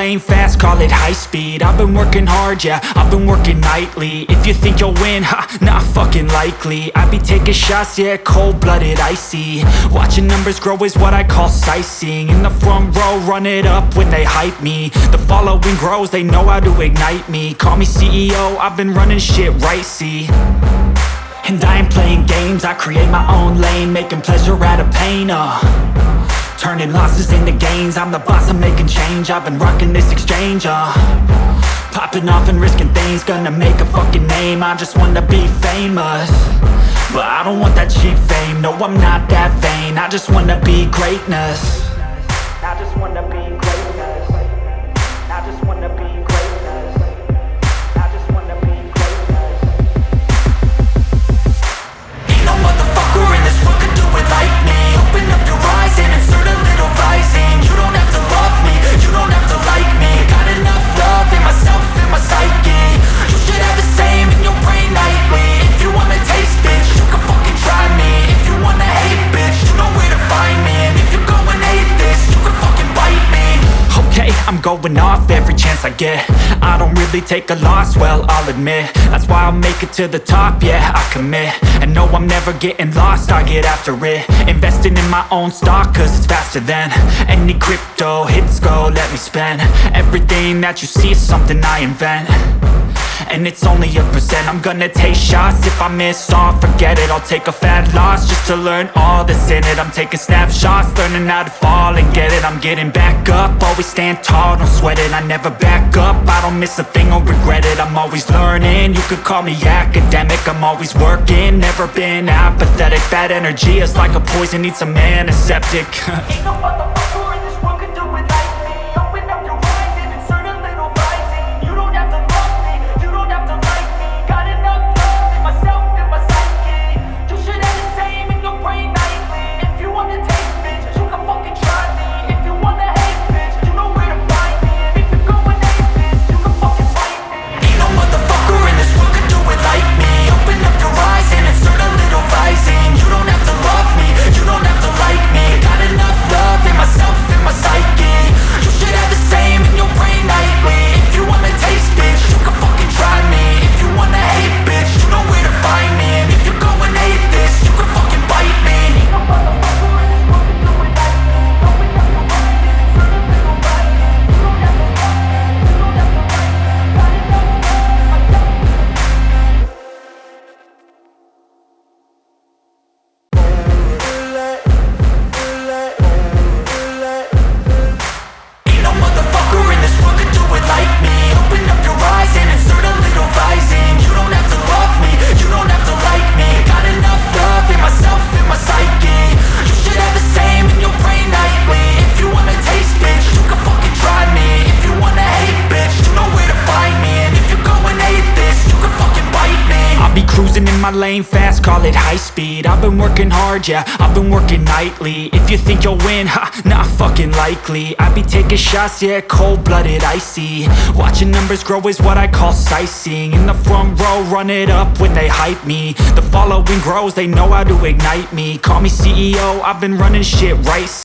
lane fast, call it high speed. I've been working hard, yeah, I've been working nightly. If you think you'll win, ha, not fucking likely. I be taking shots, yeah, cold-blooded, icy. Watching numbers grow is what I call sightseeing. In the front row, run it up when they hype me. The following grows, they know how to ignite me. Call me CEO, I've been running shit right, see. And I ain't playing games, I create my own lane, making pleasure out of pain, turning losses into gains. I'm the boss, I'm making change. I've been rocking this exchange, popping off and risking things. Gonna make a fucking name, I just wanna be famous. But I don't want that cheap fame, no, I'm not that vain. I just wanna be greatness. I just wanna be greatness. I just wanna be greatness. I just wanna be greatness. Ain't no motherfucker in this world could do it like me. Open up your eyes and insert a little rising. You don't have to love me, you don't have to like me. Got enough love in myself, in my psyche. You should have the same in your brain nightly. If you wanna taste, bitch, you can fucking try me. If you wanna hate, bitch, you know where to find me. And if you go and hate this, you can fucking bite me. Okay, I'm going off every chance I get. I don't really take a loss, well, I'll admit. That's why I'll make it to the top, yeah, I commit. And no, I'm never getting lost, I get after it. Investing in my own stock, cause it's faster than any crypto hits go, let me spend. Everything that you see is something I invent, and it's only a percent. I'm gonna take shots, if I miss all, forget it. I'll take a fat loss just to learn all that's in it. I'm taking snapshots, learning how to fall and get it. I'm getting back up, always stand tall, don't sweat it. I never back up, I don't miss a thing or regret it. I'm always learning, you could call me academic. I'm always working, never been apathetic. Bad energy is like a poison, needs some antiseptic. Ain't no motherfucker in this world could do it like me. Open up your eyes and insert a little rising. You don't have to love me, you don't have to like me. Got enough love in myself, in my psyche. You should have the same in your brain nightly. If you wanna taste, bitch, you can fucking try me. If you wanna hate, bitch, you know where to find me. And if you go and hate this, you can fucking fight me. Ain't no motherfucker in this world could do it like me. Open up your eyes and insert a little rising. You don't have to love me, you don't have to like me. Got enough love in myself, in my psyche. You should have the same in your brain nightly. If you wanna taste, bitch, you can fucking try me. If you wanna hate, bitch, you know where to find me. And if you go and hate this, you can fucking bite me. Ain't no motherfucker in this world could do it like me. Open up your eyes and insert a little rising. You don't have to love me, you don't have to like me. Got enough love in myself. Ain't no motherfucker in this world could do it like me. Open up your eyes and insert a little rising. You don't have to love me, you don't have to like me. Got enough love in myself, in my psyche. You should have the same in your brain nightly. If you wanna taste, bitch, you can fucking try me. If you wanna hate, bitch, you know where to find me. And if you go and hate this, you can fucking bite me. I'll be cruising in my lane fast, call it high speed. I've been working hard, yeah, I've been working nightly. If you think you'll win, ha, not fucking likely. I be taking shots, yeah, cold-blooded, icy. Watching numbers grow is what I call sightseeing. In the front row, run it up when they hype me. The following grows, they know how to ignite me. Call me CEO, I've been running shit right.